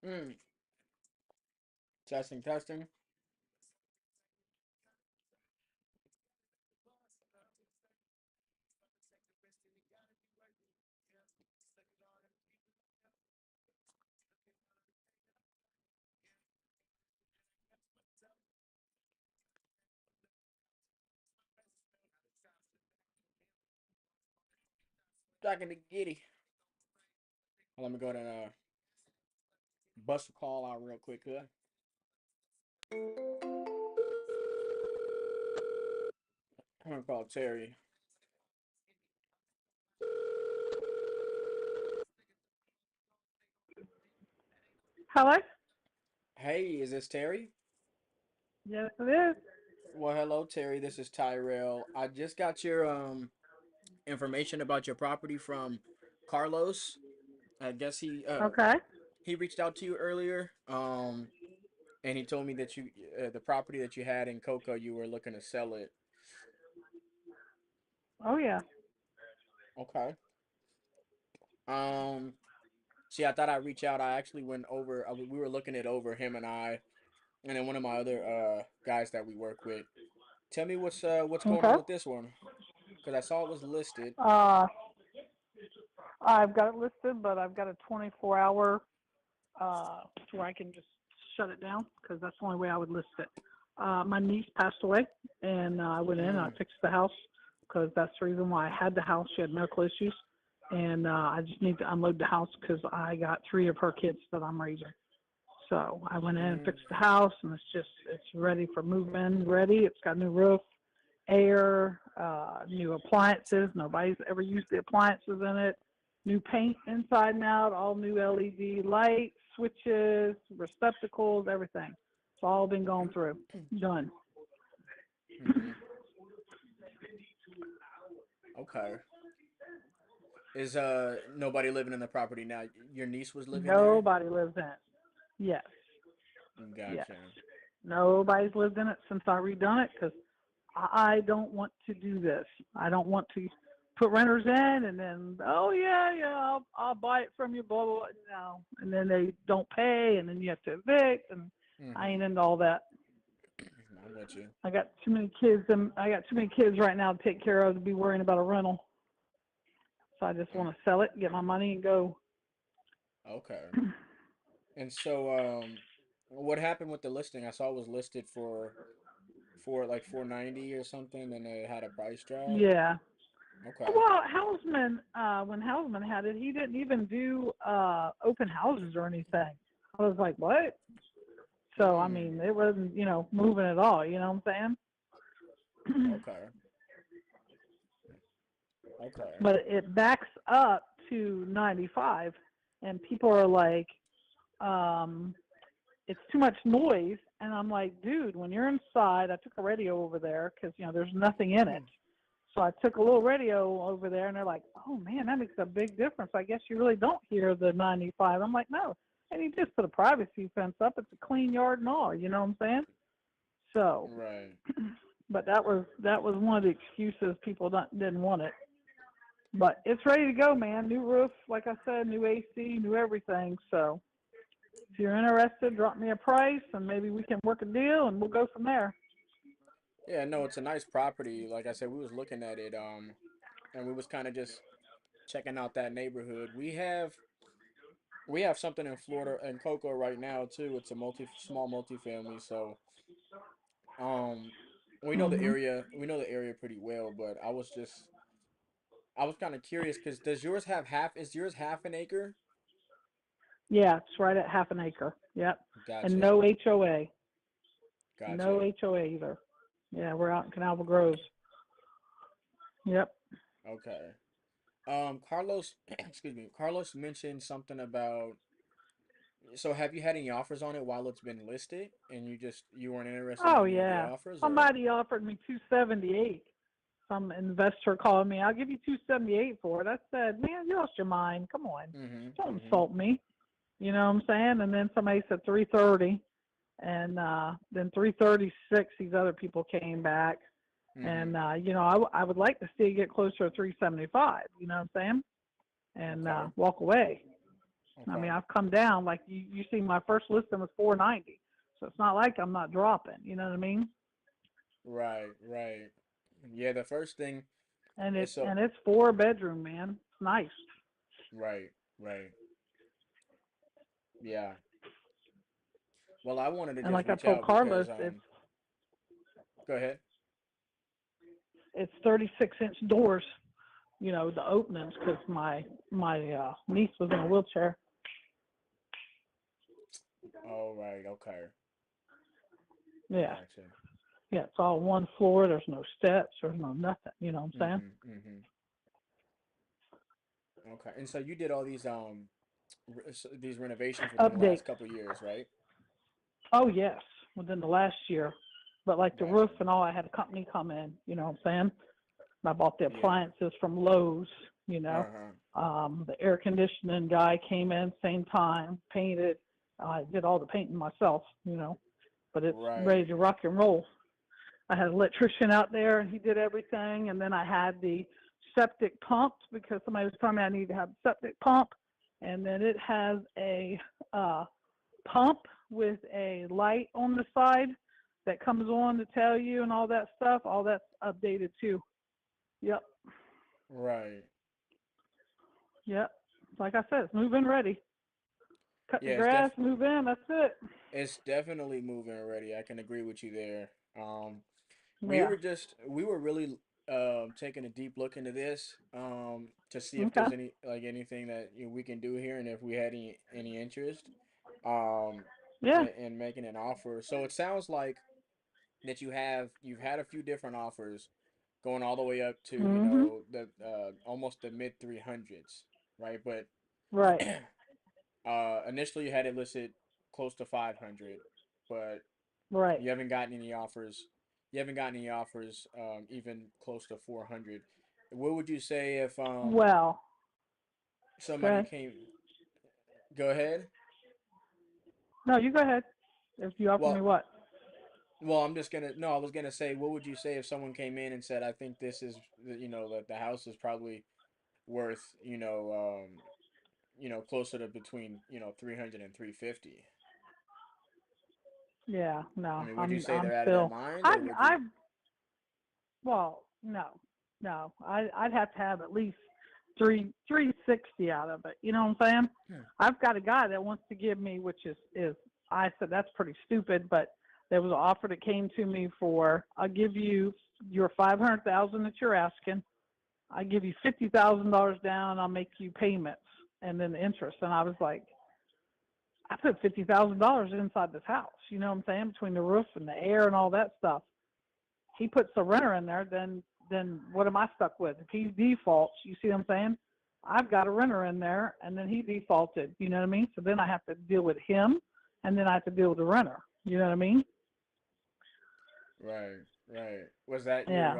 Mm, testing, testing. Back in the giddy. Well, let me go ahead and bust a call out real quick, huh? I'm gonna call Terry. Hello? Hey, is this Terry? Yes, it is. Well, hello, Terry. This is Tyrell. I just got your information about your property from Carlos. I guess Okay. he reached out to you earlier. And he told me that you the property that you had in Cocoa, you were looking to sell it. Oh, yeah. Okay. Um. See, I thought I'd reach out. I actually went over. We were looking it over, him and I, and then one of my other guys that we work with. Tell me what's going on Okay. with this one, because I saw it was listed. Uh, I've got it listed, but I've got a 24-hour where I can just shut it down because that's the only way I would list it. My niece passed away, and I went in and I Mm, fixed the house because that's the reason why I had the house. She had medical issues, and I just need to unload the house because I got three of her kids that I'm raising. So I went in and mm, fixed the house, and it's ready for move-in. Ready. It's got new roof, air, new appliances. Nobody's ever used the appliances in it. New paint inside and out, all new LED lights, switches, receptacles, everything. It's all been gone through. Done. mm-hmm. Okay. Is nobody living in the property now? Your niece was living there. Nobody lives in it. Yes. Yes. Gotcha. Nobody's lived in it since I redone it because I don't want to do this. I don't want to put renters in and then, oh yeah, yeah, I'll buy it from you, blah blah blah. No, and then they don't pay, and then you have to evict, and I ain't Mm-hmm. into all that. I'm with you. I got too many kids, and I got too many kids right now to take care of to be worrying about a rental. So I just want to sell it, get my money, and go. Okay. And so, what happened with the listing? I saw it was listed for like 490 or something, and it had a price drop. Yeah. Okay. Well, Hausman, when Hausman had it, he didn't even do open houses or anything. I was like, what? So I Hmm. mean, it wasn't moving at all. You know what I'm saying? Okay. Okay. But it backs up to 95, and people are like, um, it's too much noise. And I'm like, dude, when you're inside, I took a radio over there because there's nothing in it. So I took a little radio over there, and they're like, oh man, that makes a big difference. I guess you really don't hear the 95. I'm like, no. And he just put a privacy fence up. It's a clean yard and all. You know what I'm saying? So, Right. but that was one of the excuses people didn't want it. But it's ready to go, man. New roof, like I said, new AC, new everything. So if you're interested, drop me a price, and maybe we can work a deal, and we'll go from there. Yeah, no, it's a nice property. Like I said, we was looking at it, and we was kind of just checking out that neighborhood. We have something in Florida and Cocoa right now too. It's a small multifamily, so um, Hmm. we know the area pretty well. But I was kind of curious because does yours have half? Is yours half an acre? Yeah, it's right at half an acre. Yep, and Gotcha, no HOA, no gotcha. HOA either. Yeah, we're out in Canal Grove. Yep. Okay. Carlos, excuse me. Carlos mentioned something about. So have you had any offers on it while it's been listed, and you weren't interested in Oh any of the yeah. offers, or? Somebody offered me 278. Some investor called me. I'll give you 278 for it. I said, man, you lost your mind. Come on, Mm-hmm. don't Mm-hmm. insult me. You know what I'm saying? And then somebody said 330, and then 336. These other people came back, Mm-hmm. and I would like to see it get closer to 375. You know what I'm saying? And Okay. walk away. I mean, Okay. I've come down. Like you see, my first listing was 490, so it's not like I'm not dropping. You know what I mean? Right, right. Yeah, the first thing And is so it's 4 bedroom, man. It's nice. right, right. Yeah. Well, I wanted to And just like I reach told out Carlos, because go ahead. it's 36-inch doors. You know, the openings, because my niece was in a wheelchair. All right, okay. Yeah, Gotcha. yeah. It's all one floor. There's no steps. There's no nothing. You know what I'm saying? Mm-hmm, mm-hmm. Okay. And so you did all these renovations within the Update. last couple years, right? Oh yes, within the last year. But like the roof Gotcha. and all, I had a company come in. You know what I'm saying? I bought the Yeah. appliances from Lowe's. You know, Uh-huh. the air conditioning guy came in same time, painted. I did all the painting myself. You know, but it's ready Right. to rock and roll. I had an electrician out there, and he did everything. And then I had the septic pumped because somebody was telling me I need to have a septic pump. And then it has a uh, pump with a light on the side that comes on to tell you and all that stuff. All that's updated too. Yep, Right. yep. Like I said, it's move-in ready. Cut the Yeah, grass, move in. That's it. it's definitely moving already. I can agree with you there. Yeah. We were really taking a deep look into this to see if Okay. there's anything that we can do here and if we had any interest um Yeah. in making an offer. So it sounds like that you've had a few different offers going all the way up to, Mhm. the almost the mid 300s, right? But Right. initially you had it listed close to 500, but Right. you haven't gotten any offers. You haven't gotten any offers even close to 400. What would you say if Well, go somebody ahead. came? Go ahead. No, you go ahead. If you offer me Well, what? well, I'm just gonna no. I was gonna say, what would you say if someone came in and said, "I think this is that the house is probably worth closer to between 300 and 350." Yeah. I No, mean, would you say I'm they're out of their still. mind, or would you? I've Well, no, no. I'd have to have at least 360 out of it. You know what I'm saying? Hmm. I've got a guy that wants to give me, which is I said that's pretty stupid, but there was an offer that came to me for I'll give you your 500,000 that you're asking. I give you $50,000 down. I'll make you payments and then the interest. And I was like, I put $50,000 inside this house. You know what I'm saying? Between the roof and the air and all that stuff. He puts the renter in there, then what am I stuck with? If he defaults, you see what I'm saying? I've got a renter in there, and then he defaulted. You know what I mean? So then I have to deal with him, and then I have to deal with the renter. You know what I mean? Right, right. Yeah.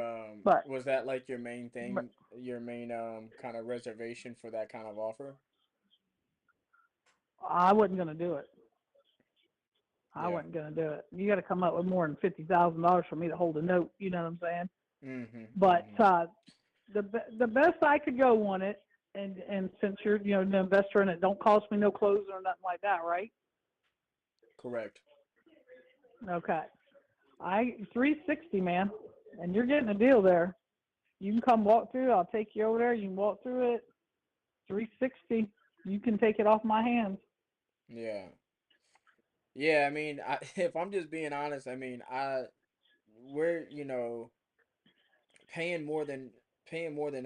But, Was that like your main but thing, your main kind of reservation for that kind of offer? I wasn't going to do it. I Yeah. wasn't going to do it. You got to come up with more than $50,000 for me to hold a note. You know what I'm saying? Mm-hmm. But Mm-hmm. the best I could go on it, and since you're an investor in it, don't cost me no clothes or nothing like that, right? Correct. Okay. 360, man, and you're getting a deal there. You can come walk through. I'll take you over there. You can walk through it. 360. You can take it off my hands. Yeah. Yeah, I mean, if I'm just being honest, I mean, we're, paying more than paying more than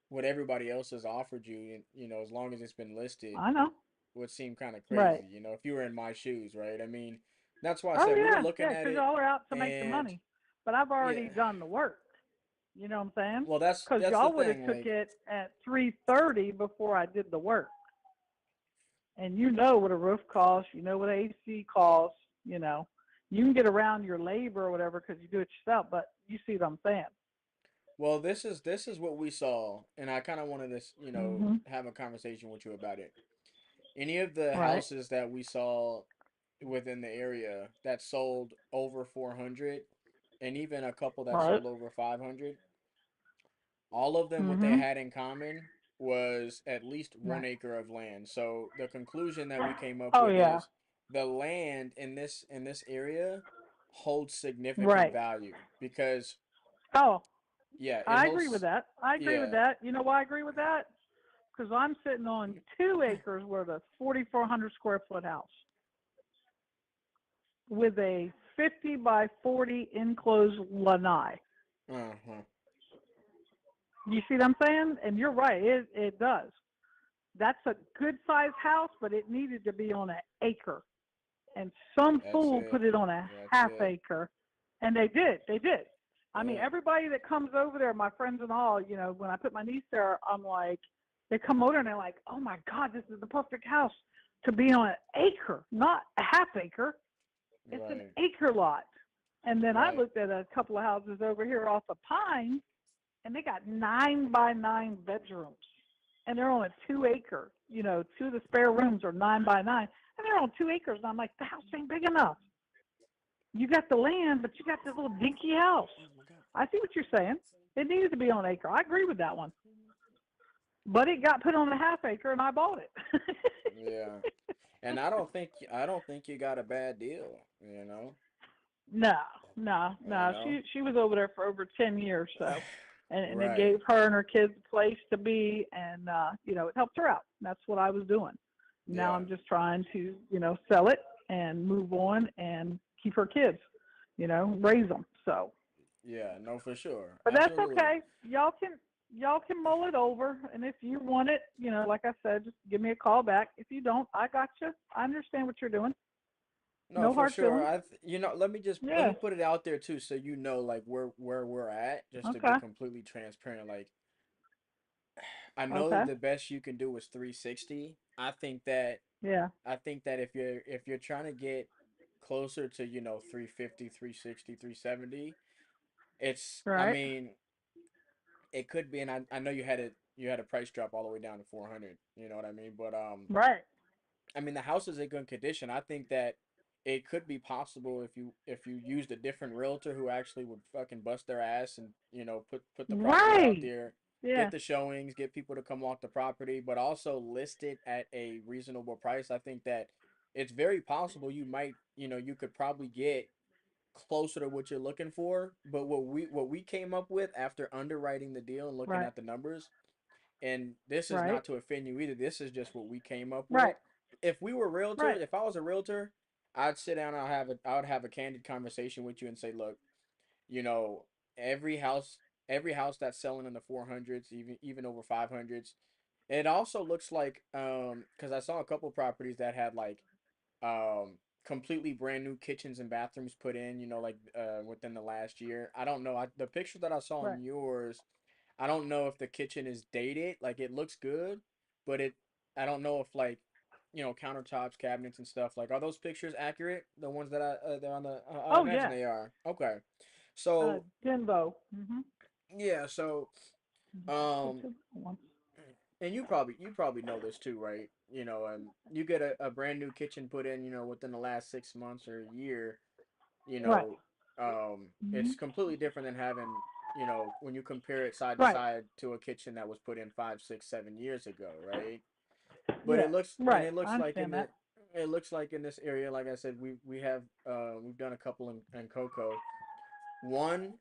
what everybody else has offered you, as long as it's been listed, I know. would seem kind of Right. crazy, if you were in my shoes, right? I mean, that's why I Oh said we were yeah, looking yeah. at Because it, y'all are out to make the and money, but I've yeah, already done the work. You know what I'm saying? well, that's Because that's the y'all would have thing, took like, it at 330 before I did the work. And you know what a roof costs. You know what AC costs. You know, you can get around your labor or whatever because you do it yourself. But you see what I'm saying? well, this is what we saw, and I kind of wanted to, Mhm. have a conversation with you about it. Any of the Right. houses that we saw within the area that sold over 400, and even a couple that Right. sold over 500, all of them, what they Mhm. had in common was at least one Right. acre of land. So the conclusion that we came up Oh with yeah. is the land in this area holds significant Right. value because Oh, yeah, it I agree with holds that. I agree with yeah. that. You know why I agree with that? Because I'm sitting on 2 acres worth of 4,400 square foot house with a 50 by 40 enclosed lanai. Uh-huh. You see what I'm saying? And you're right. It does. That's a good sized house, but it needed to be on an acre. And some That's fool put it. it on a That's half it. acre. And they did. They did. I mean, Yeah. everybody that comes over there, my friends and all, when I put my niece there, I'm like, they come over and they're like, oh my God, this is the perfect house to be on an acre, not a half acre. It's an Right. acre lot. And then I Right. looked at a couple of houses over here off of Pine, and they got 9 by 9 bedrooms, and they're on a 2 acre. Two of the spare rooms are 9 by 9, and they're on 2 acres. And I'm like, the house ain't big enough. You got the land, but you got this little dinky house. Oh my God. I see what you're saying. It needs to be on an acre. I agree with that one. But it got put on a half acre, and I bought it. Yeah. And I don't think you got a bad deal, you know? No, no, You no. know? She was over there for over 10 years, so and it Right. gave her and her kids a place to be, and it helped her out. That's what I was doing. Now Yeah. I'm just trying to sell it and move on and keep her kids, raise them. So, Yeah, no, for sure. but that's Absolutely. okay. Y'all can mull it over, and if you want it, like I said, just give me a call back. If you don't, I got you. I understand what you're doing. No, No for hard sure. feelings. Let me Yeah. put it out there too so you know like where we're at just to be Okay. completely transparent. Like I know Okay. the best you can do is 360. Yeah. I think that if you're trying to get closer to, 350, 360, 370, I Right. mean, it could be, and I know you had a price drop all the way down to 400, you know what I mean? But Right. I mean, the house is in good condition. I think that it could be possible if you used a different realtor who actually would fucking bust their ass and put the property out Right. there, get Yeah. the showings, get people to come off the property, but also list it at a reasonable price. I think that it's very possible you could probably get closer to what you're looking for. But what we came up with after underwriting the deal and looking Right. at the numbers, and this is Right. not to offend you either. This is just what we came up with. Right. If we were realtors, Right. if I was a realtor, I'd sit down. I would have a candid conversation with you and say, look, you know, every house, every house that's selling in the 400s, even over 500s. It also looks like because I saw a couple properties that had like completely brand new kitchens and bathrooms put in. Like within the last year. I don't know. The picture that I saw Right. on yours, I don't know if the kitchen is dated. Like it looks good, but I don't know if like, countertops, cabinets, and stuff. Like, are those pictures accurate? The ones that they're on the. I Oh imagine yeah. they are. Okay, so Denbo. Mhm. yeah, so um, Once. and you probably know this too, right? You get a brand new kitchen put in, within the last 6 months or a year. you Right. know, it's Mhm. completely different than having, when you compare it side to Right. side to a kitchen that was put in 5, 6, 7 years ago, right? But Yeah. Right. it I looks like understand that. in this area, like I said, we've done a couple in Cocoa. One,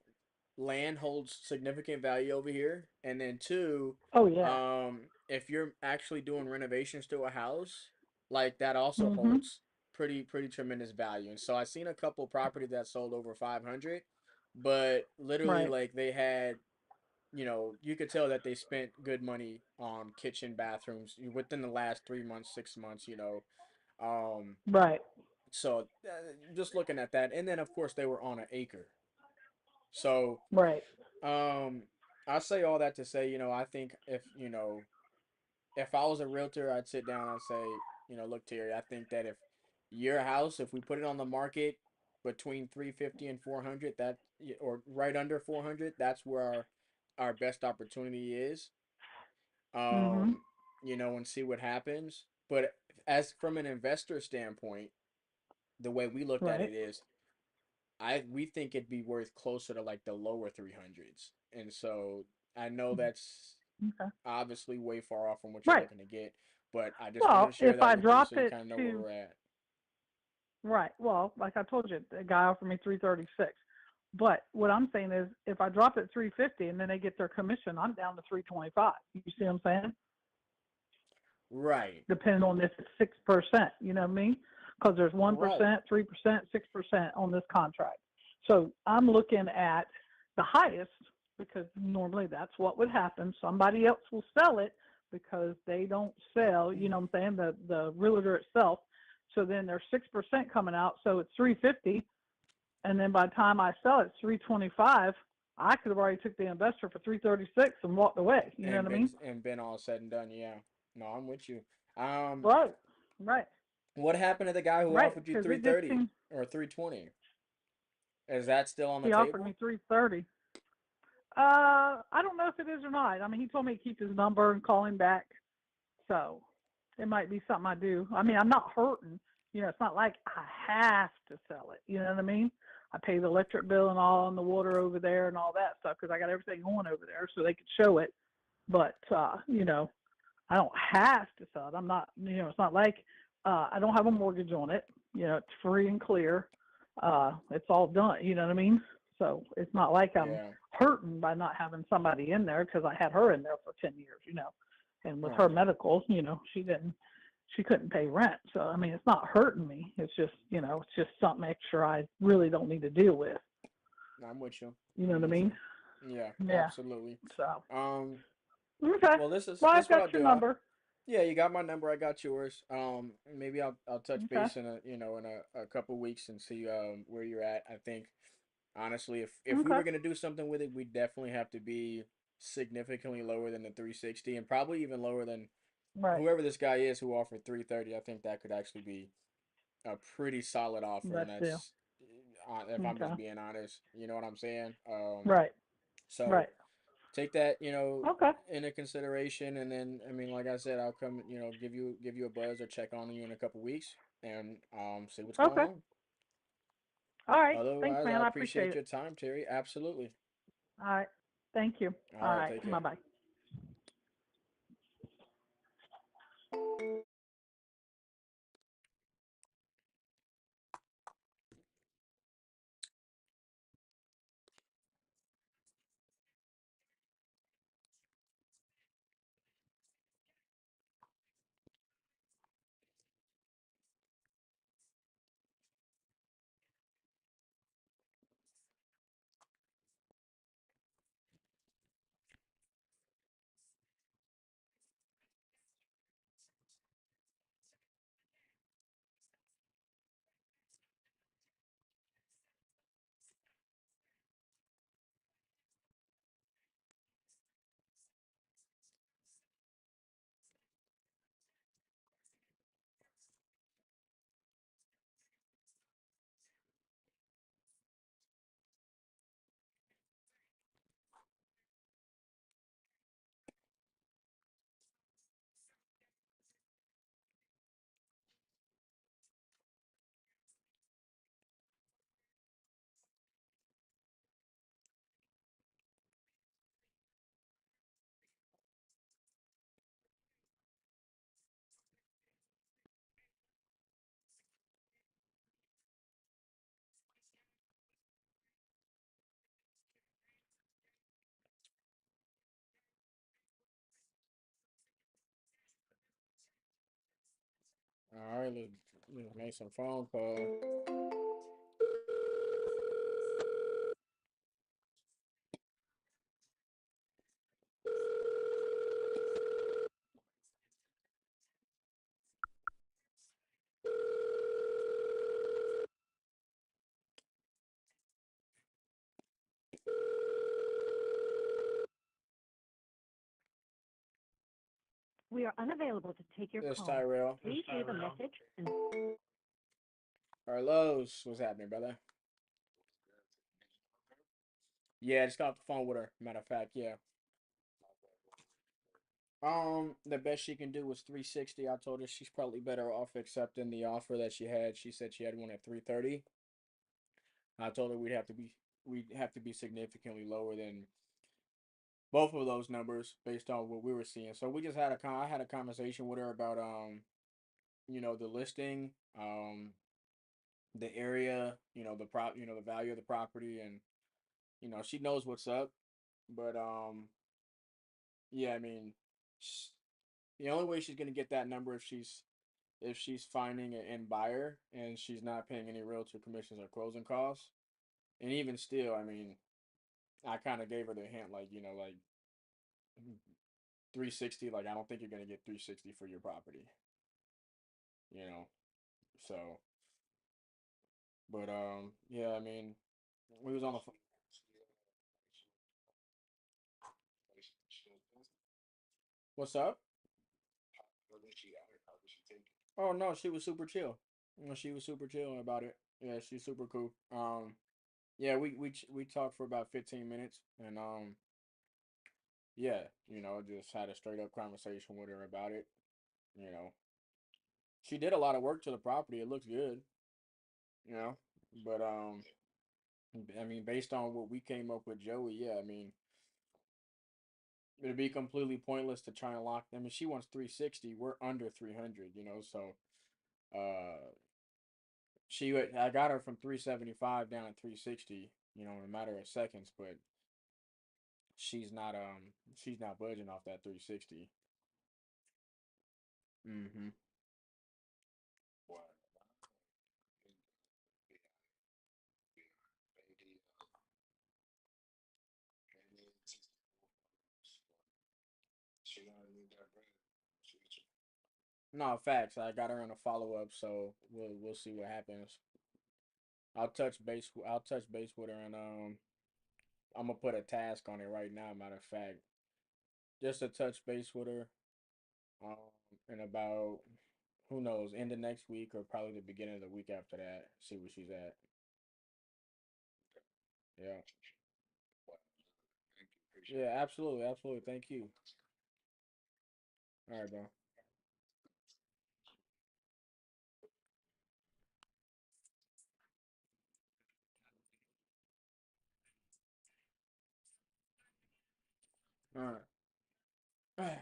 land holds significant value over here, and then two, Oh yeah. if you're actually doing renovations to a house, like that also Mhm. holds pretty tremendous value. And so I seen a couple property that sold over 500, but literally Right. like they had, you could tell that they spent good money on kitchen bathrooms within the last 3 months, 6 months. Um, Right. so just looking at that, and then of course they were on an acre. So Right. um, I say all that to say, I think if I was a realtor, I'd sit down and say, look, Terry, I think that your house, if we put it on the market between 350 and 400, or right under 400, that's where our best opportunity is. Mhm. Um, and see what happens. But as from an investor standpoint, the way we looked at Right. it is we think it'd be worth closer to like the lower 300s. And so I know Okay. Obviously, way far off from what you're Right. looking to get, but I just wanted to Well, share if that I with you drop so you it kind of know where to we're at. right, well, like I told you, the guy offered me 336. But what I'm saying is, if I drop it 350 and then they get their commission, I'm down to 325. You see what I'm saying? Right. Depending on if it's 6%. You know what I mean? Because there's Right. 1%, 3%, 6% on this contract. So I'm looking at the highest because normally that's what would happen. Somebody else will sell it because they don't sell. You know what I'm saying? The realtor itself. So then there's 6% coming out. So it's 350, and then by the time I sell it, it's 325. I could have already took the investor for 336 and walked away. You know what I mean? And been all said and done. Yeah. No, I'm with you. Um, Right, right, what happened to the guy who right. offered you Because three it just thirty seems or 320? Is that still on the he offered me table? 330. I don't know if it is or not. I mean, he told me to keep his number and call him back. So it might be something I do. I mean, I'm not hurting. You know, it's not like I have to sell it. You know what I mean? I pay the electric bill and all and the water over there and all that stuff because I got everything going over there so they could show it. But you know, I don't have to sell it. I'm not. You know, it's not like I don't have a mortgage on it. You know, it's free and clear. It's all done. You know what I mean? So it's not like I'm Yeah. hurting by not having somebody in there because I had her in there for 10 years. You know, and with her Right. medical, you know, she couldn't pay rent. So I mean, it's not hurting me. It's just, you know, it's just something extra I really don't need to deal with. I'm with you. You know I'm what I with mean? you. Yeah, Yeah. absolutely. So Um, okay. well, this is Well, this I've what got I'll your do. number. Yeah, you got my number. I got yours. Maybe I'll touch Okay. base in a couple weeks and see where you're at. I think honestly, if we Okay. were gonna do something with it, we definitely have to be significantly lower than the 360 and probably even lower than Right. whoever this guy is who offered 330. I think that could actually be a pretty solid offer, and Let's do. that's if I'm just Okay. being honest. You know what I'm saying? Right. So Right. take that, Okay. into consideration, and then I mean, like I said, I'll come, give you a buzz or check on you in a couple weeks and see what's going Okay. on. All right. Thanks, Otherwise, I man. I appreciate appreciate it. your time, Terry. Absolutely. All right. Thank you. All All right, right. take Bye care. bye. All right, let's make some phone call. We are unavailable to take your This call. Tyrell. Please leave a message and Carlos, what's happening, brother? Yeah, I just got off the phone with her. Matter of fact, yeah. The best she can do was 360. I told her she's probably better off accepting the offer that she had. She said she had one at 330. I told her we'd have to be significantly lower than both of those numbers based on what we were seeing. So we just had I had a conversation with her about the listing, the area, the value of the property, and she knows what's up. But yeah, I mean, sh the only way she's gonna get that number if she's finding an end buyer and she's not paying any realtor commissions or closing costs. And even still, I mean, I kind of gave her the hint, like, 360. Like, I don't think you're gonna get 360 for your property, you know. So, but yeah, I mean, we was on the. What's up? Oh no, she was super chill. She was super chill about it. Yeah, she's super cool. Yeah, we talked for about 15 minutes, and yeah, just had a straight up conversation with her about it. You know, she did a lot of work to the property. It looks good. You know, but I mean, based on what we came up with, Joey, yeah, I mean, it'd be completely pointless to try and lock. I mean, she wants 360. We're under 300. So uh, I got her from 375 down to 360. In a matter of seconds, but she's not budging off that 360. Mm-hmm. No, facts. I got her on a follow up, so we'll see what happens. I'll touch base with her, and I'm gonna put a task on it right now. Matter of fact, just to touch base with her. Um, in about, who knows, end of next week or probably the beginning of the week after that. See where she's at. Yeah. Yeah. Absolutely. Absolutely. Thank you. All right, bro. All right.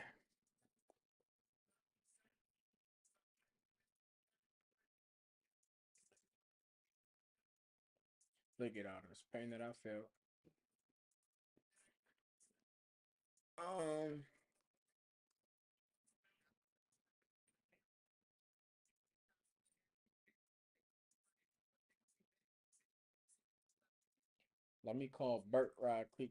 Look at all this pain that I felt. Um, Let me call Bert right quick.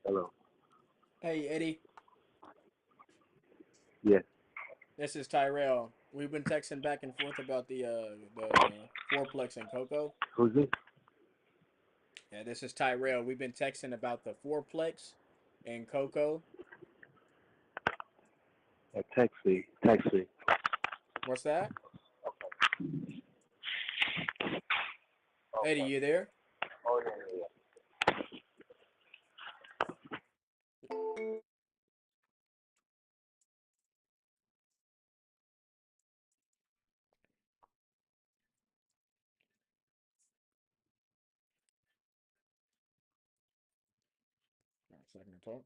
Hello. Hey Eddie, Yes. this is Tyrell. We've been texting back and forth about the fourplex and Coco. Who's this? Yeah, this is Tyrell. We've been texting about the fourplex and Coco. Taxi. Taxi. What's that? Eddie, Okay. you there? Oh yeah, yeah. Got a second to talk.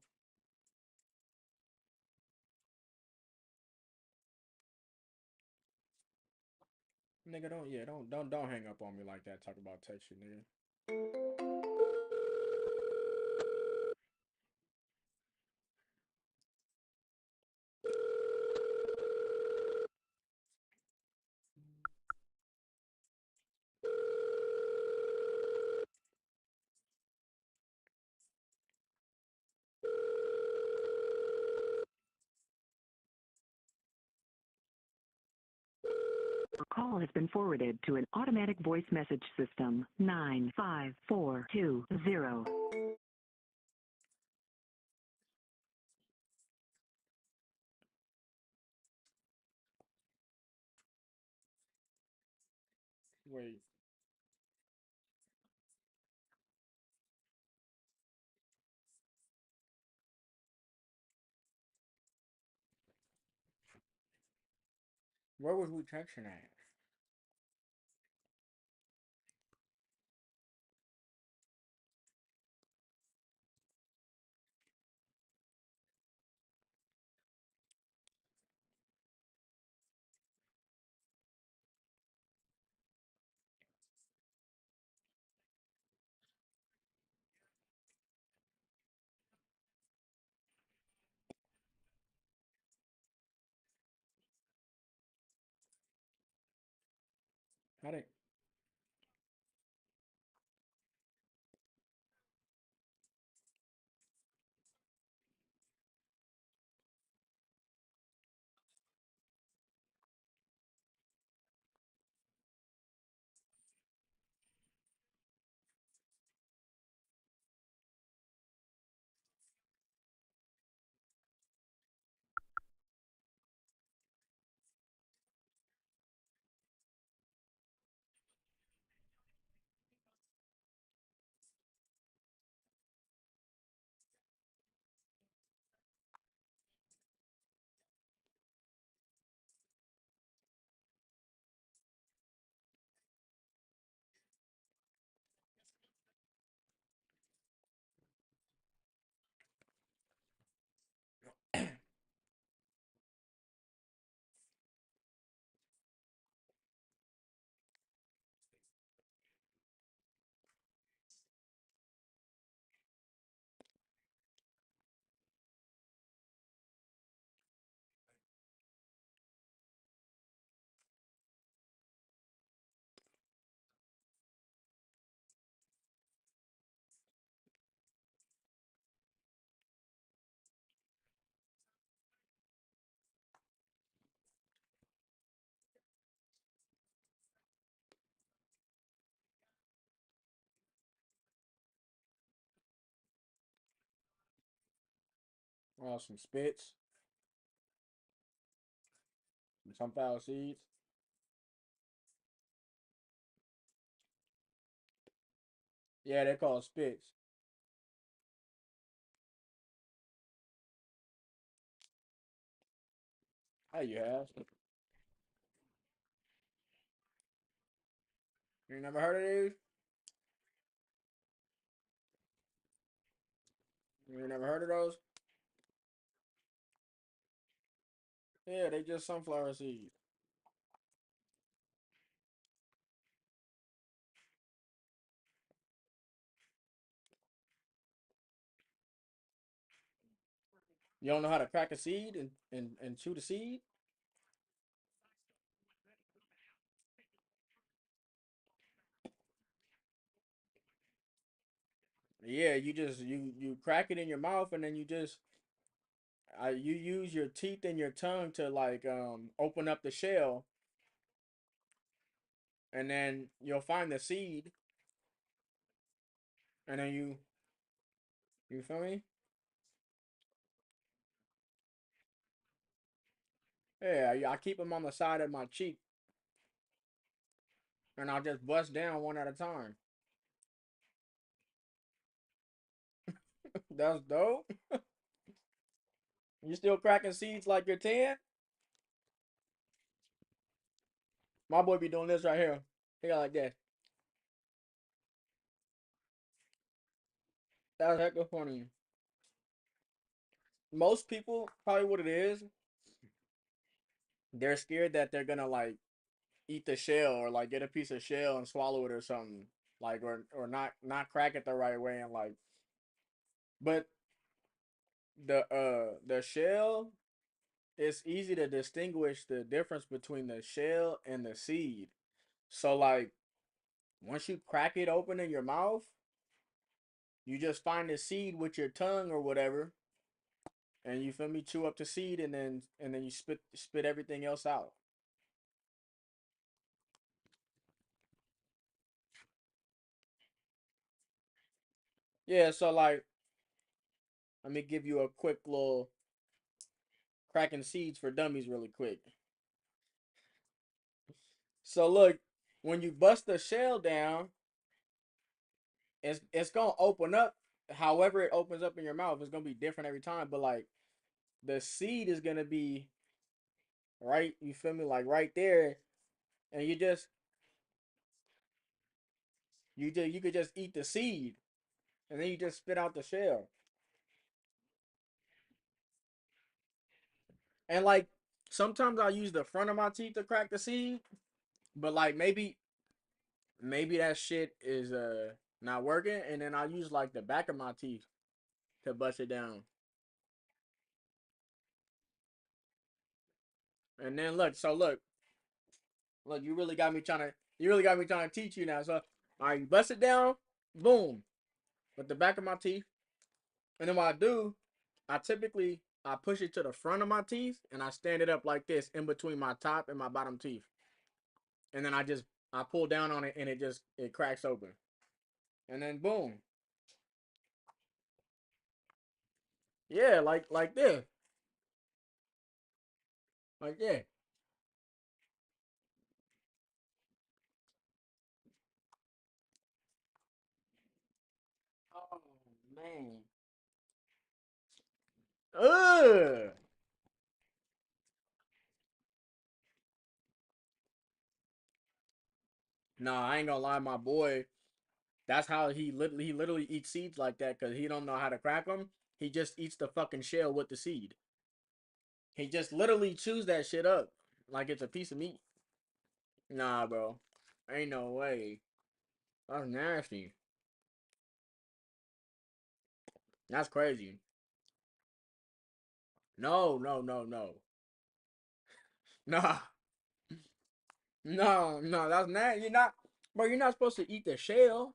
Nigga, don't hang up on me like that. Talk about text you, nigga. Your call has been forwarded to an automatic voice message system. 95420. Wait, where was we texting at? How did? Oh, some spits, some sunflower seeds. Yeah, they're called spits. How you have? You never heard of these? You never heard of those? Yeah, they just sunflower seeds. You don't know how to crack a seed and chew the seed? Yeah, you crack it in your mouth and then you use your teeth and your tongue to like open up the shell and then you'll find the seed and then you feel me? Yeah, I keep them on the side of my cheek and I'll just bust down one at a time. That's dope. You still cracking seeds like you're 10? My boy be doing this right here. He got like that. That's hecka funny. Most people, probably what it is, they're scared that they're gonna like eat the shell or like get a piece of shell and swallow it or something. Like or not crack it the right way and like but the shell, it's easy to distinguish the difference between the shell and the seed. So like once you crack it open in your mouth, you just find the seed with your tongue or whatever, and you feel me, chew up the seed and then you spit everything else out. Yeah, so like let me give you a quick little cracking seeds for dummies really quick. So look, when you bust the shell down, it's gonna open up. However, it opens up in your mouth, it's gonna be different every time. But like the seed is gonna be right. You feel me? Like right there, and you could just eat the seed, and then you just spit out the shell. And like sometimes I use the front of my teeth to crack the seed, but like maybe that shit is not working, and then I use like the back of my teeth to bust it down. And then look, so look, you really got me trying to teach you now. So all right, you bust it down, boom, with the back of my teeth, and then what I do, I push it to the front of my teeth and I stand it up like this in between my top and my bottom teeth, and then I pull down on it and it cracks open, and then boom, yeah, like this, like yeah. Oh man, ugh. Nah, I ain't gonna lie, my boy. That's how he literally eats seeds like that because he don't know how to crack them. He just eats the fucking shell with the seed. He just literally chews that shit up like it's a piece of meat. Nah, bro, ain't no way. That's nasty. That's crazy. No, no, no, no, nah, no. That's nasty. You're not, bro. You're not supposed to eat the shell,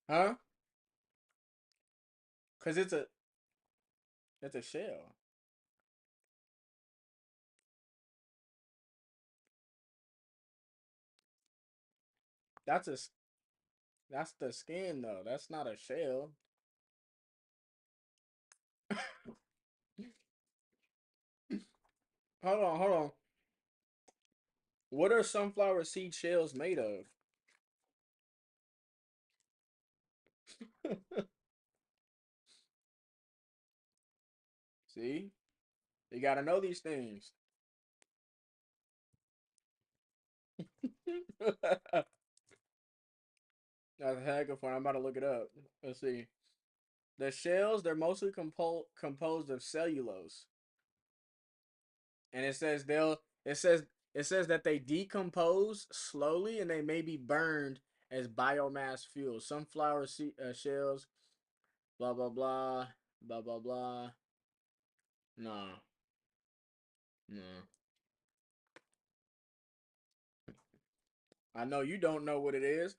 huh? Cause it's a shell. That's a that's the skin though. That's not a shell. Hold on. What are sunflower seed shells made of? See, you gotta know these things. That's a heck of fun. I'm about to look it up. Let's see. The shells, they're mostly composed of cellulose, and it says that they decompose slowly and they may be burned as biomass fuel. Sunflower shells, blah blah blah, blah blah blah. Nah, nah. I know you don't know what it is.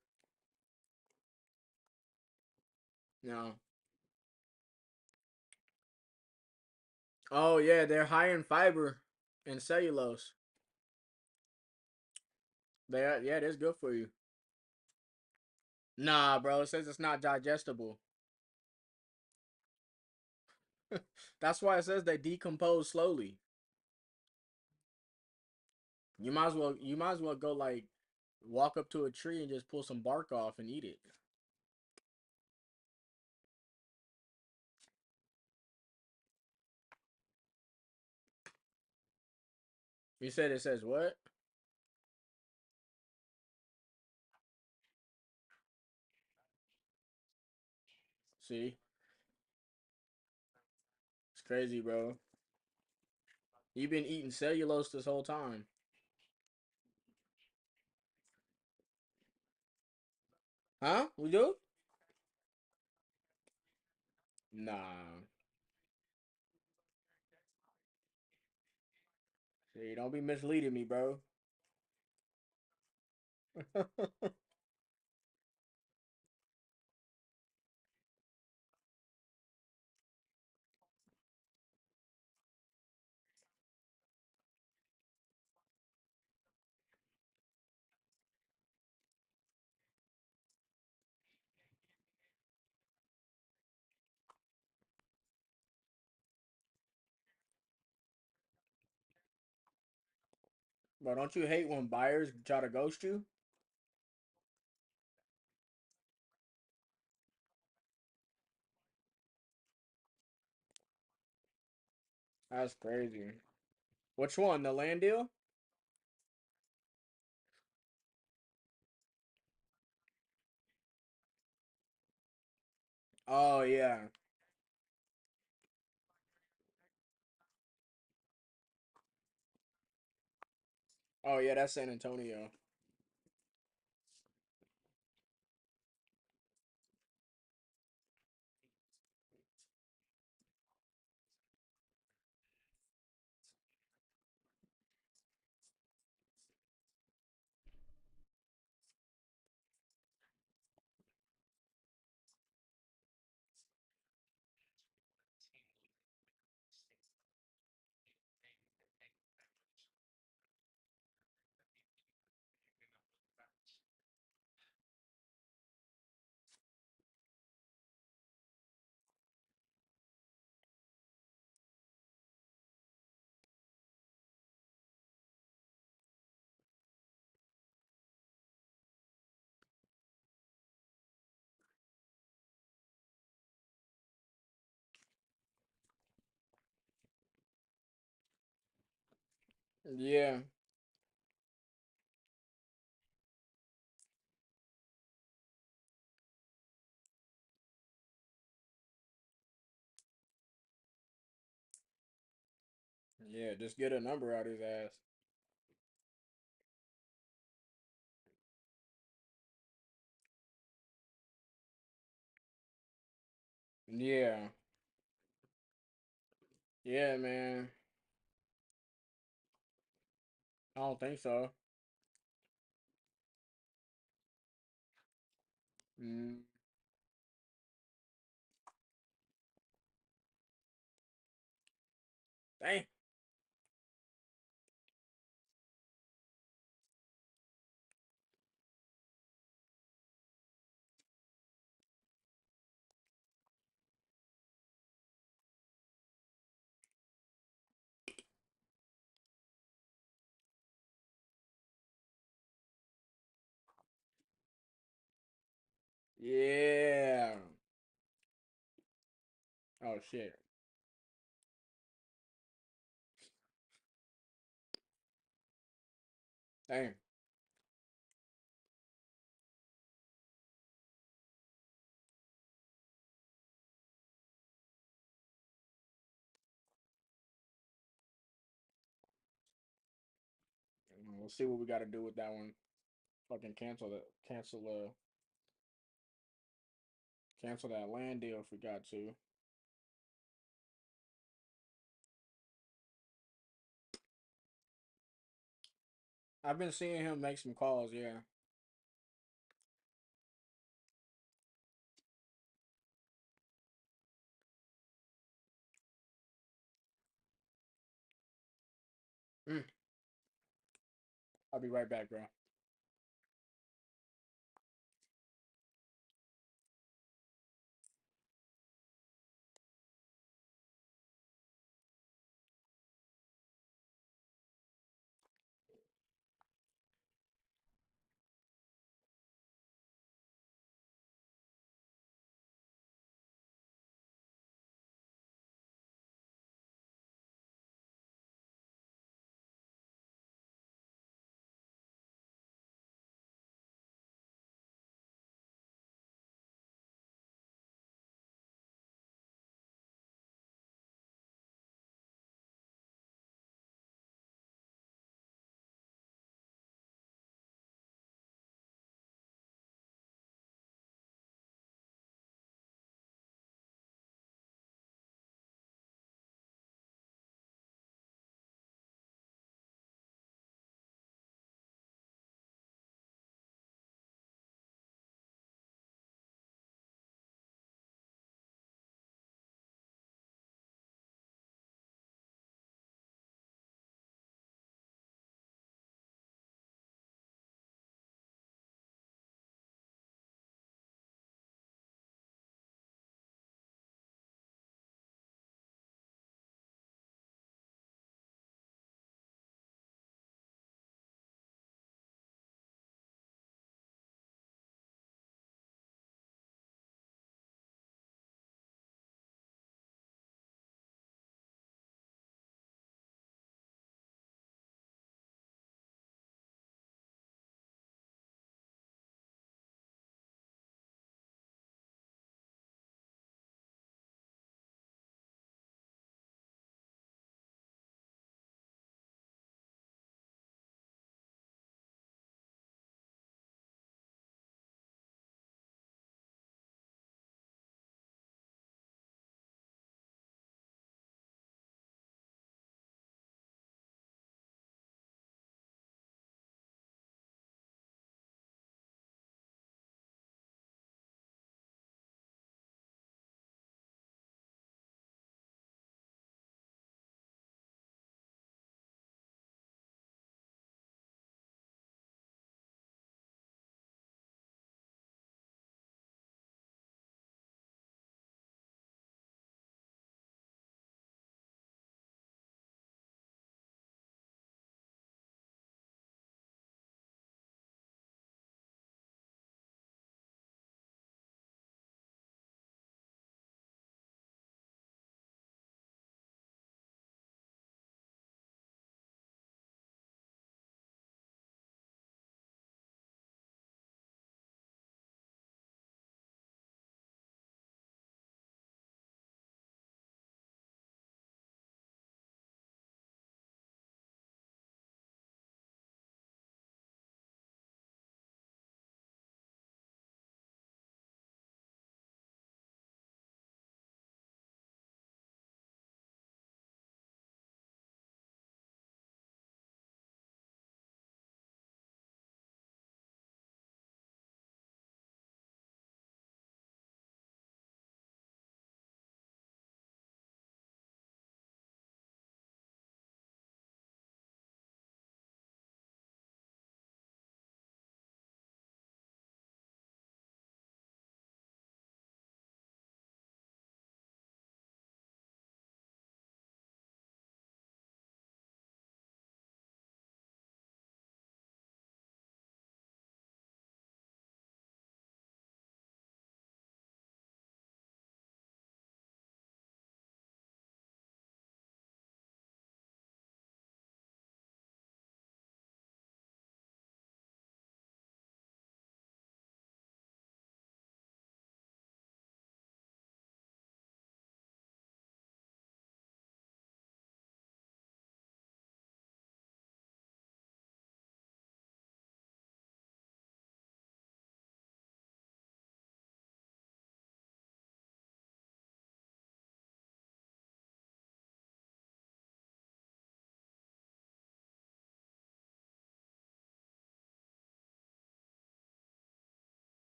No. Oh yeah, they're high in fiber and cellulose. They are, yeah, that's good for you. Nah, bro, it says it's not digestible. That's why it says they decompose slowly. You might as well go like walk up to a tree and just pull some bark off and eat it. You said it says what? See? It's crazy, bro. You've been eating cellulose this whole time. Huh? We do? Nah. See, don't be misleading me, bro. Bro, don't you hate when buyers try to ghost you? That's crazy. Which one? The land deal? Oh yeah. Oh yeah, that's San Antonio. Yeah. Yeah, just get a number out of his ass. Yeah. Yeah, man. I don't think so. Mm. Dang. Yeah. Oh shit. Dang. We'll see what we got to do with that one. Fucking cancel that land deal if we got to. I've been seeing him make some calls. Yeah. Mm, I'll be right back, bro.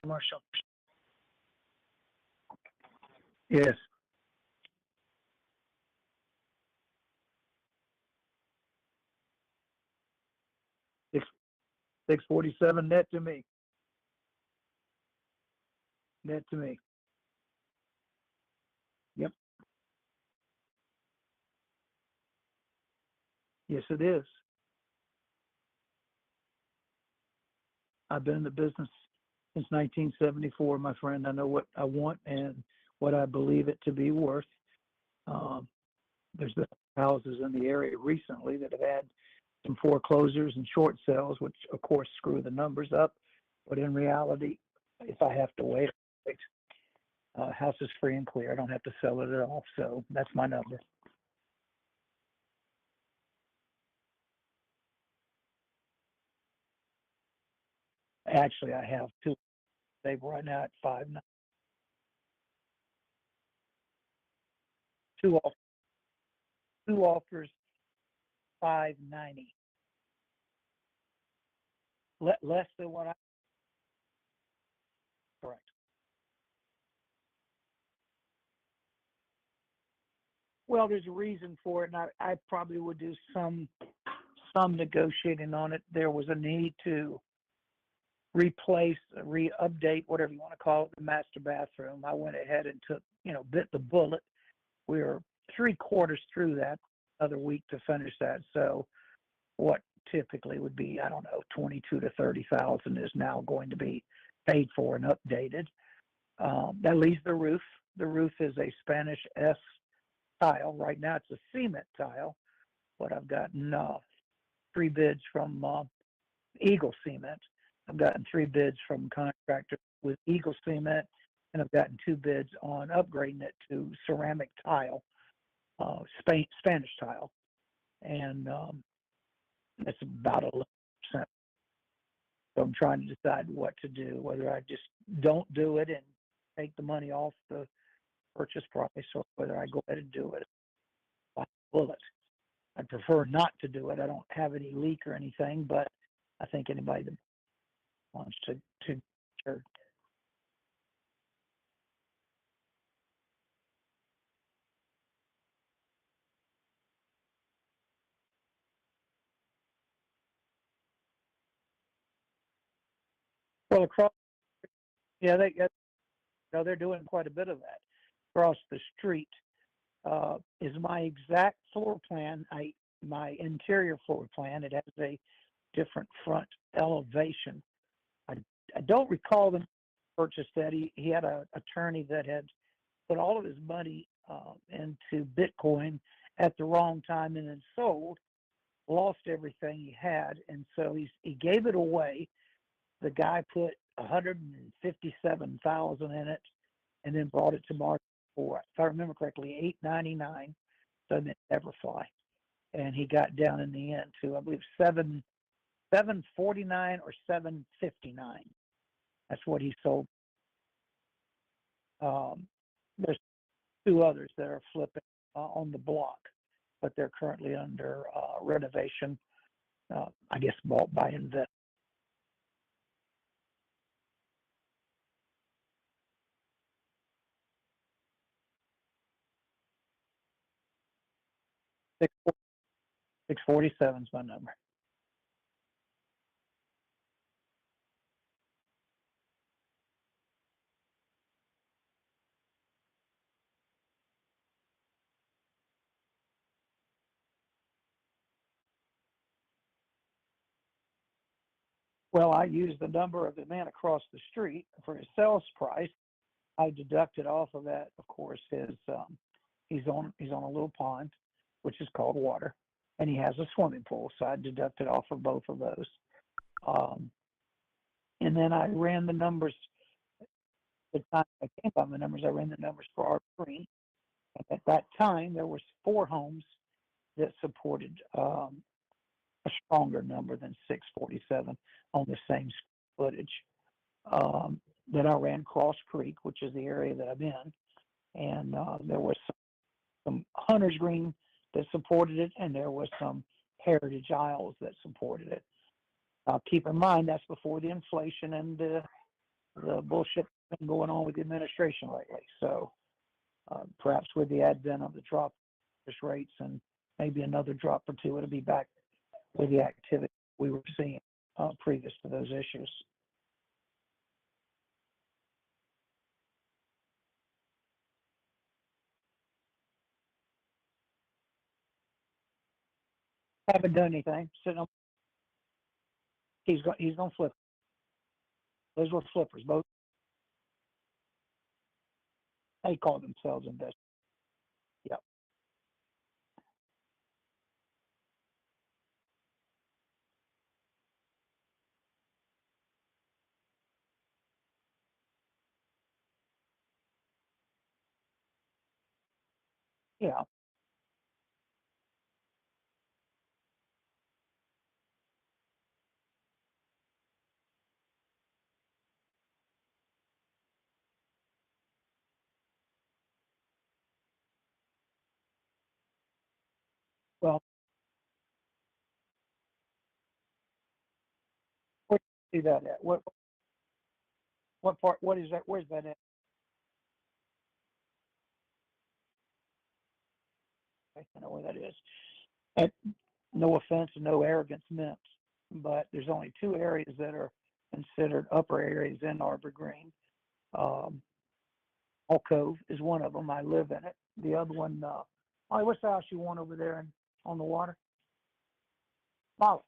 Commercial. Yes. Six 647 net to me. Net to me. Yep. Yes, it is. I've been in the business since 1974, my friend. I know what I want and what I believe it to be worth. Um, there's been houses in the area recently that have had some foreclosures and short sales, which of course screw the numbers up. But in reality, if I have to wait, house is free and clear. I don't have to sell it at all. So that's my number. Actually, I have two. They right now at five, two off, two offers, 590. Less than what I correct. Well, there's a reason for it, and I probably would do some negotiating on it. There was a need to replace, re-update, whatever you want to call it, the master bathroom. I went ahead and took, bit the bullet. We were three-quarters through that, other week to finish that. So what typically would be, I don't know, 22 to 30,000 is now going to be paid for and updated. That leaves the roof. The roof is a Spanish S tile. Right now it's a cement tile, but I've gotten three bids from Eagle Cement. I've gotten three bids from contractors with Eagle Cement, and I've gotten two bids on upgrading it to ceramic tile, Spanish tile, and it's about 11%. So I'm trying to decide what to do, whether I just don't do it and take the money off the purchase price, or whether I go ahead and do it by bullet. I prefer not to do it. I don't have any leak or anything, but I think anybody that wants to sure. Well, across, yeah, they're doing quite a bit of that. Across the street is my exact floor plan. My interior floor plan. It has a different front elevation. I, I don't recall them purchased that. He had an attorney that had put all of his money into Bitcoin at the wrong time and then sold, lost everything he had, and so he gave it away. The guy put 157,000 in it, and then brought it to market for, if I remember correctly, 899. So it never fly, and he got down in the end to, I believe, 749 or 759. That's what he sold. There's two others that are flipping on the block, but they're currently under renovation. I guess bought by invest. 647 is my number. Well, I used the number of the man across the street for his sales price. I deducted off of that, of course, his he's on a little pond, which is called water, and he has a swimming pool. So I deducted off of both of those, um, and then I ran the numbers. The time I came by the numbers, I ran the numbers for our green. And at that time, there was four homes that supported a stronger number than 647 on the same footage. Then I ran Cross Creek, which is the area that I'm in, and there was some Hunter's Green that supported it, and there was some heritage aisles that supported it. Keep in mind that's before the inflation and the bullshit been going on with the administration lately. So perhaps with the advent of the drop interest rates and maybe another drop or two, it'll be back with the activity we were seeing previous to those issues. Haven't done anything. Sitting on. He's going to flip. Those were flippers. Both. They call themselves investors. Yep. Yeah. Well, where do you see that at? What part? What is that? Where's that at? I know where that is. And no offense and no arrogance meant, but there's only two areas that are considered upper areas in Arbor Green. All Cove is one of them. I live in it. The other one, Molly, what's the house you want over there on the water? Molly,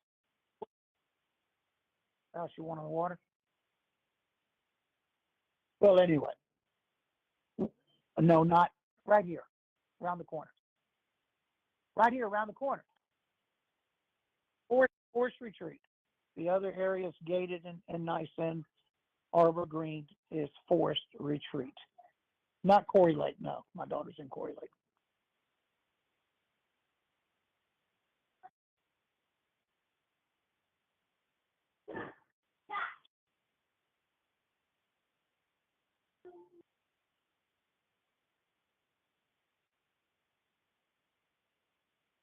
house you want on the water? Well, anyway, no, not right here, around the corner. Right here, around the corner. Forest Retreat. The other area is gated and nice in Arbor Green is Forest Retreat. Not Corey Lake, no. My daughter's in Corey Lake.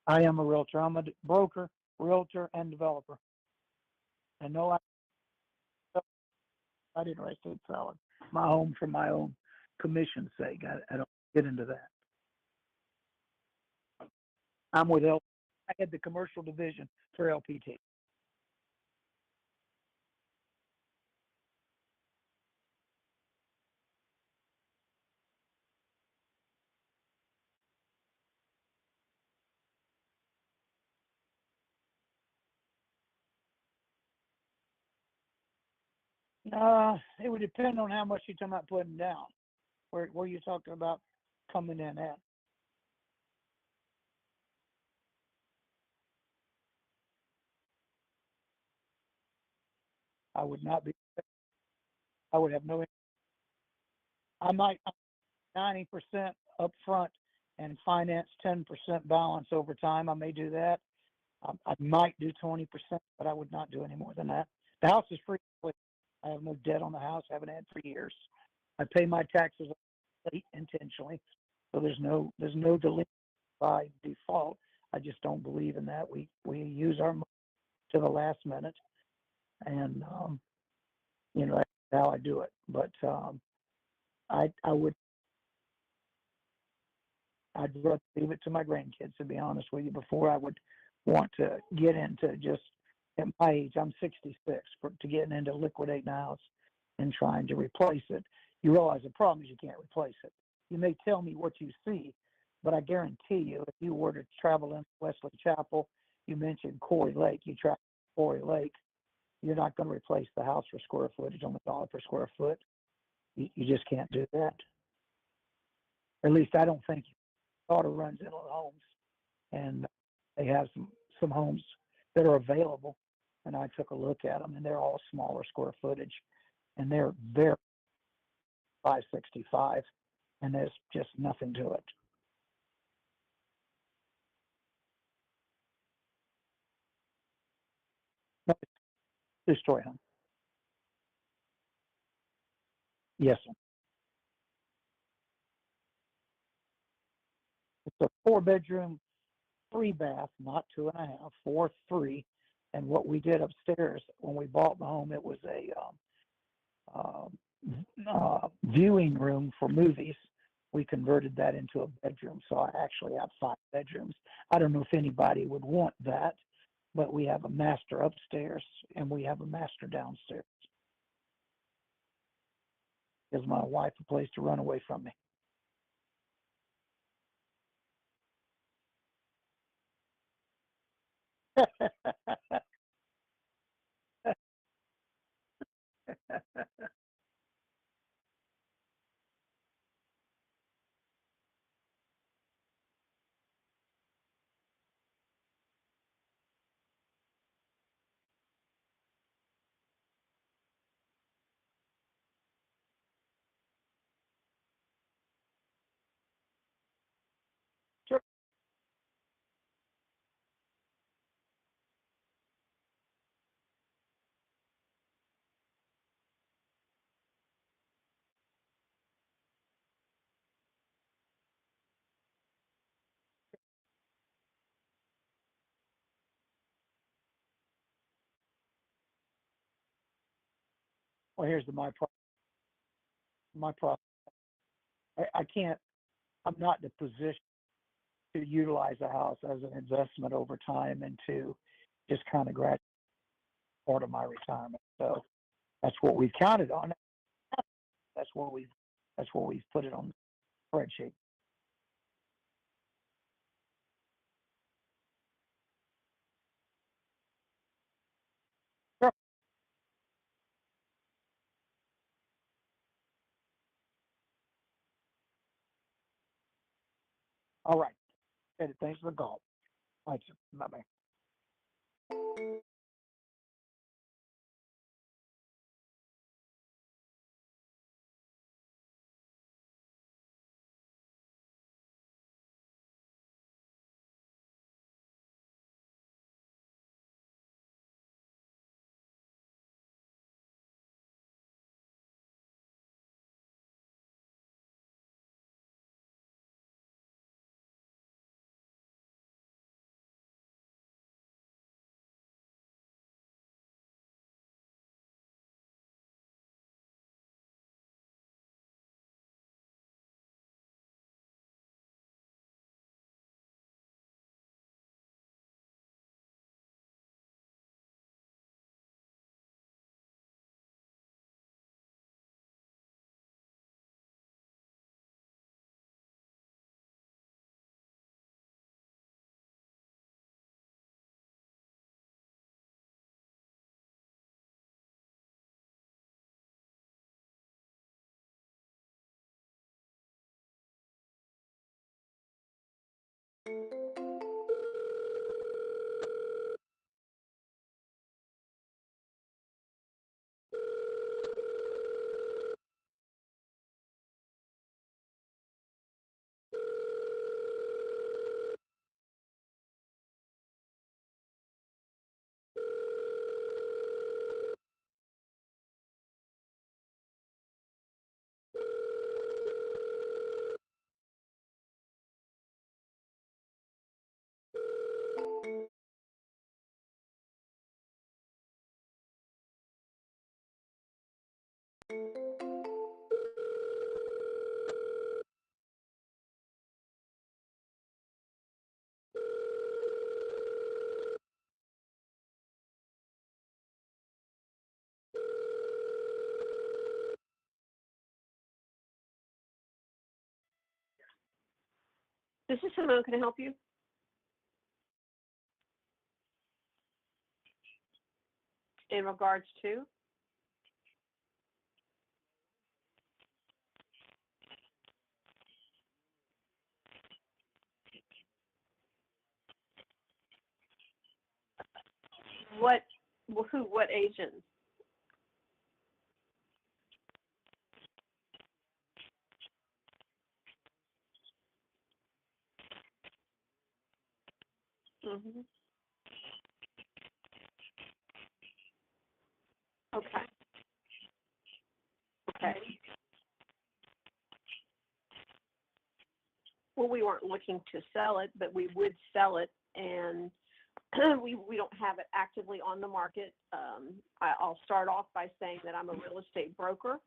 I am a realtor. I'm a broker, realtor, and developer. And no, I didn't write state salad. My home for my own commission's sake. I don't get into that. I'm with I had the commercial division for LPT. It would depend on how much you're talking about putting down. Where you talking about coming in at? I would not be. I would have no. I might 90% upfront and finance 10% balance over time. I may do that. I might do 20%, but I would not do any more than that. The house is free. I have no debt on the house. I haven't had for years. I pay my taxes late intentionally, so there's no delay by default. I just don't believe in that. We use our money to the last minute, and that's how I do it. But I'd rather leave it to my grandkids, to be honest with you, before I would want to get into just at my age. I'm 66 to getting into liquidating a house and trying to replace it. You realize the problem is you can't replace it. You may tell me what you see, but I guarantee you, if you were to travel in Wesley Chapel, you mentioned Corey Lake, you travel Corey Lake, you're not going to replace the house for square footage on the dollar per square foot. You just can't do that. At least I don't think. Daughter runs in on homes, and they have some homes that are available, and I took a look at them, and they're all smaller square footage, and they're 565, and there's just nothing to it. Two-story home. Yes, sir. It's a 4-bedroom, 3 bath, not 2.5, 4 3. And what we did upstairs when we bought the home, it was a viewing room for movies. We converted that into a bedroom, so I actually have 5 bedrooms. I don't know if anybody would want that, but we have a master upstairs and we have a master downstairs. Gives my wife a place to run away from me. Sure. Well, here's my problem. I can't. I'm not in a position to utilize a house as an investment over time and to just kind of grab part of my retirement. So that's what we've counted on. That's what we've put it on the spreadsheet. Sure. All right. Thanks for the call. Thanks. Bye bye. This is Simone. Can I help you? In regards to? What, what agent? Mm-hmm. Okay. Okay. Well, we weren't looking to sell it, but we would sell it, and we don't have it actively on the market. I'll start off by saying that I'm a real estate broker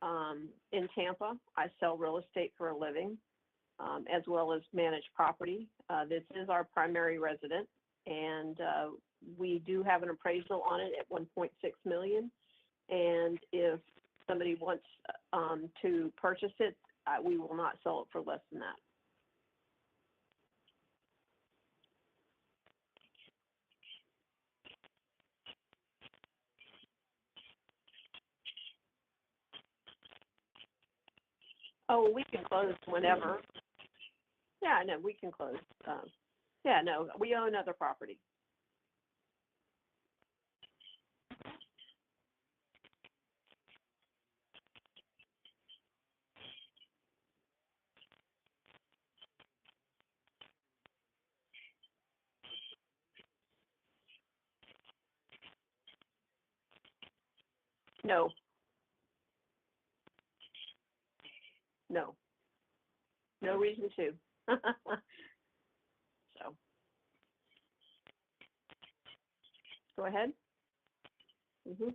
in Tampa. I sell real estate for a living, as well as manage property. This is our primary residence, and we do have an appraisal on it at 1.6 million. And if somebody wants to purchase it, we will not sell it for less than that. Oh, we can close whenever. Yeah, no, we can close. Yeah, no, we own other property. No, no, no reason to. So, go ahead. Hmm.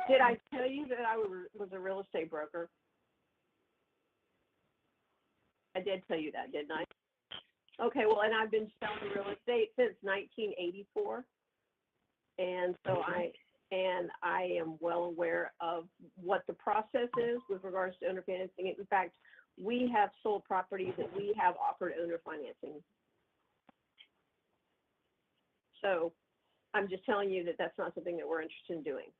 Did I tell you that I was a real estate broker? I did tell you that, didn't I? Okay, well, and I've been selling real estate since 1984, and so I am well aware of what the process is with regards to owner financing. In fact, we have sold properties that we have offered owner financing. So I'm just telling you that that's not something that we're interested in doing.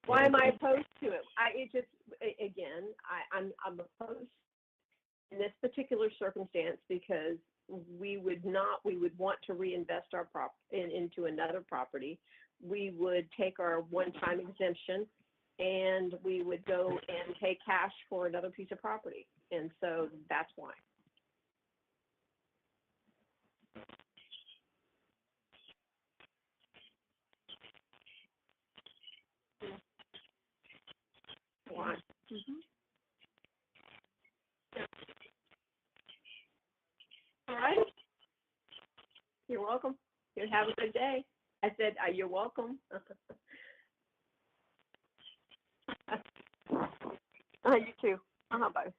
Why am I opposed to it? I'm opposed in this particular circumstance because we would want to reinvest our into another property. We would take our one-time exemption and we would go and pay cash for another piece of property. And so that's why. Why? Mm-hmm. All right. You're welcome. You have a good day. I said, you're welcome. You too. Bye.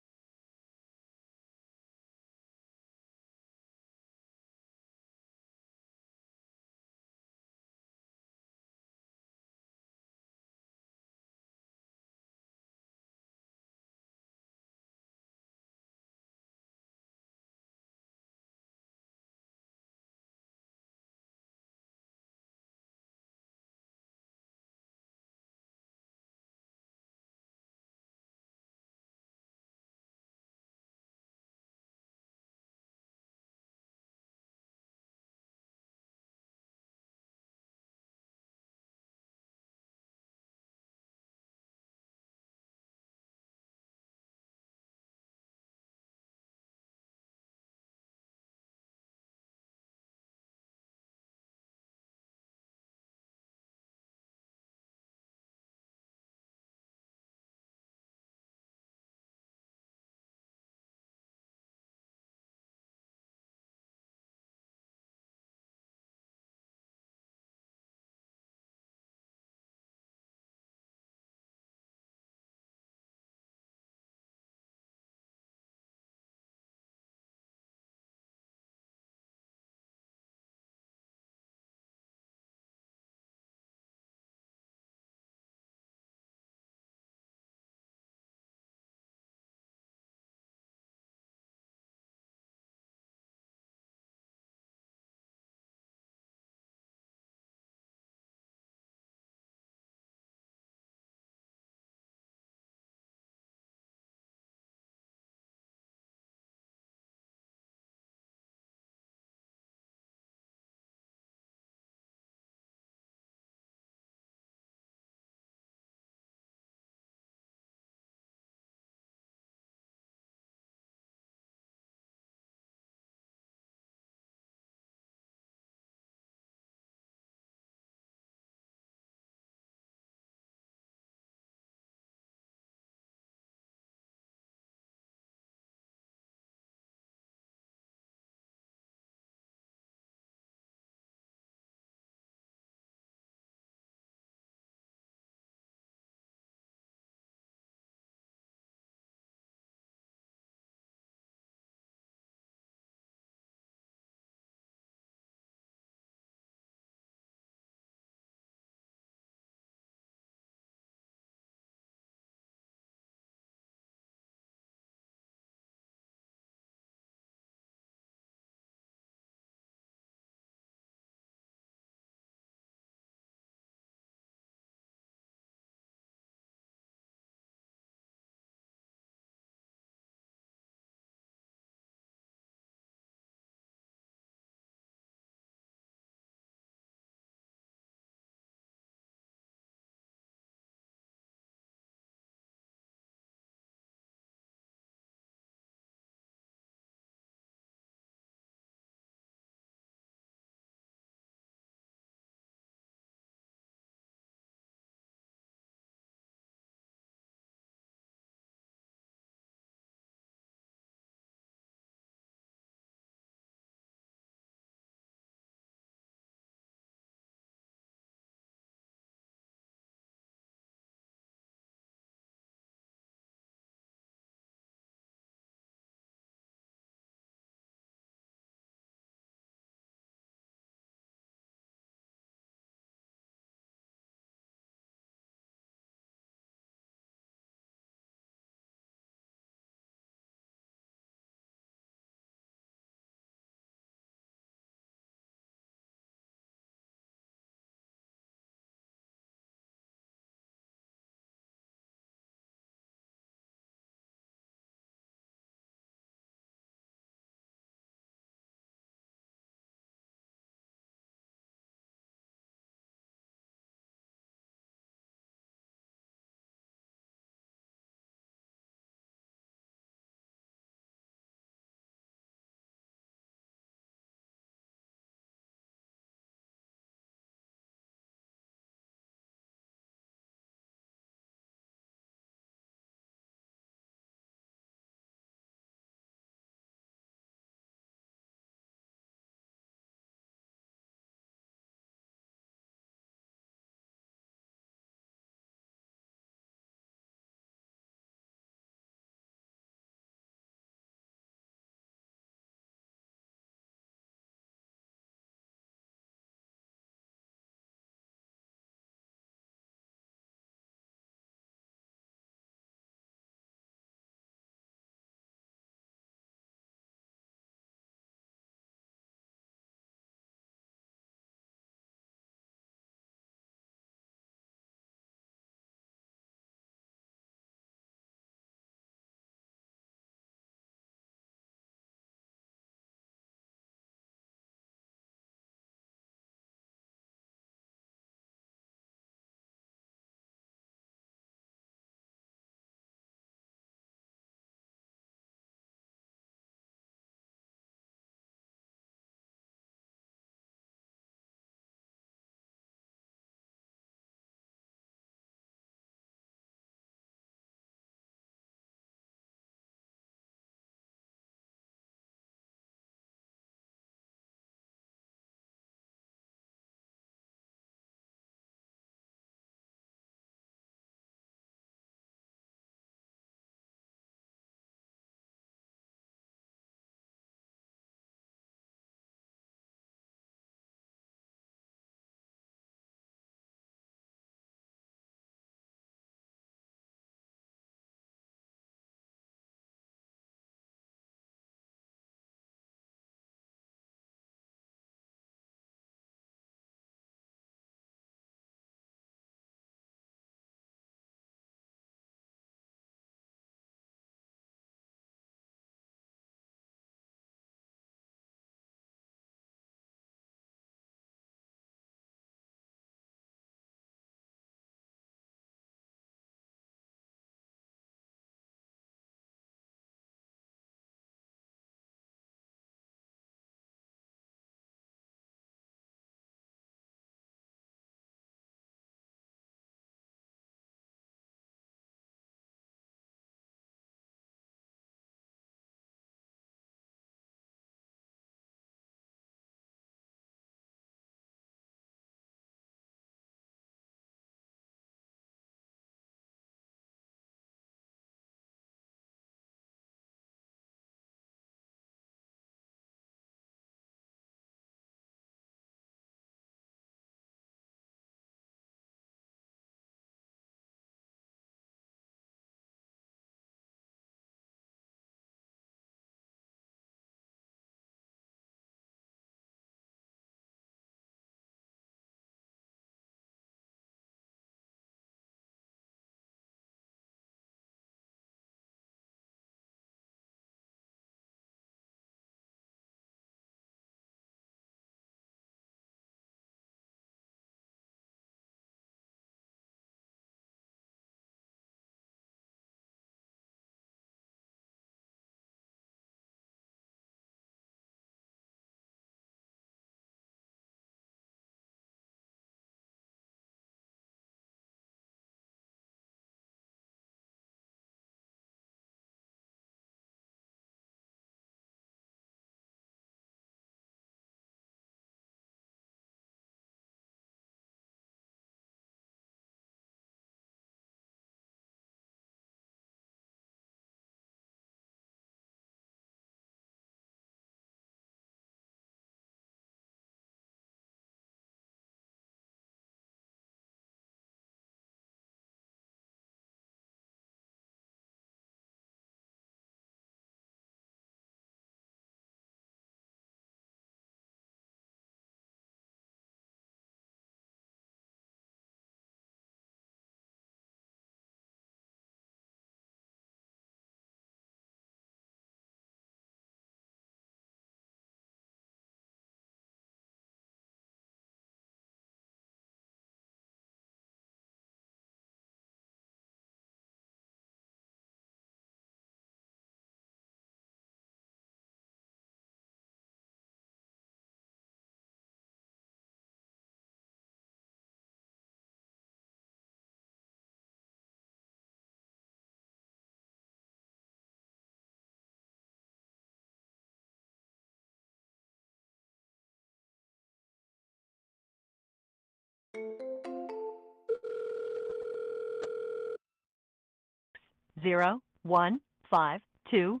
01522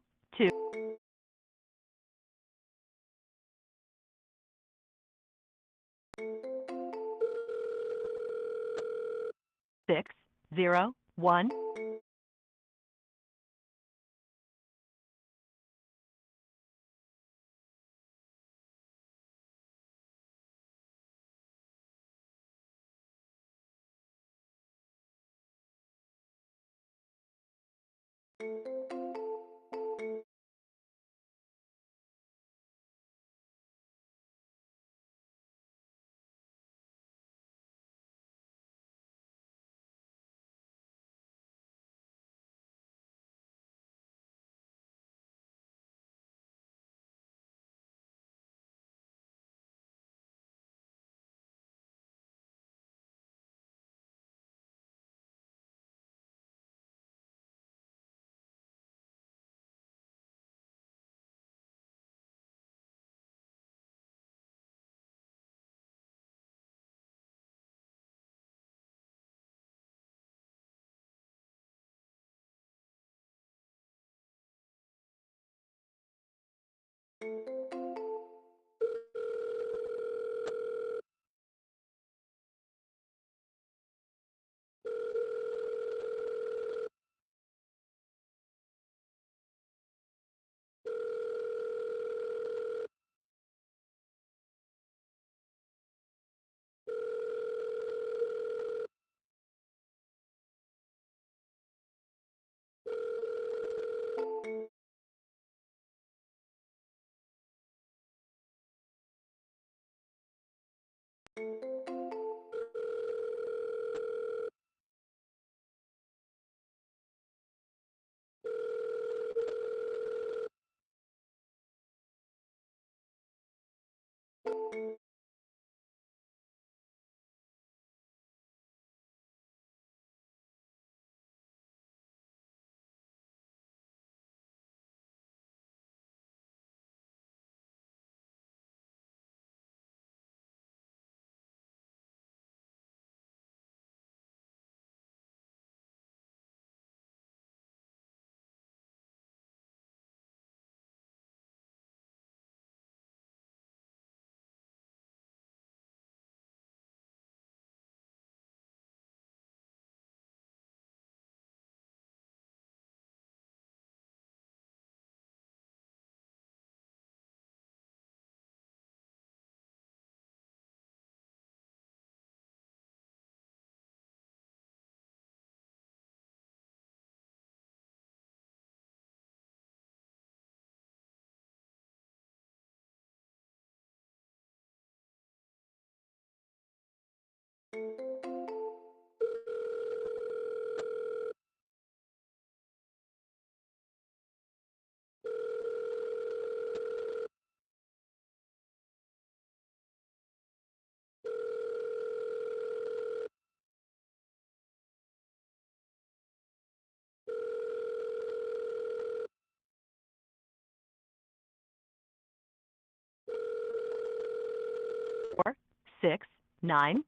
601 469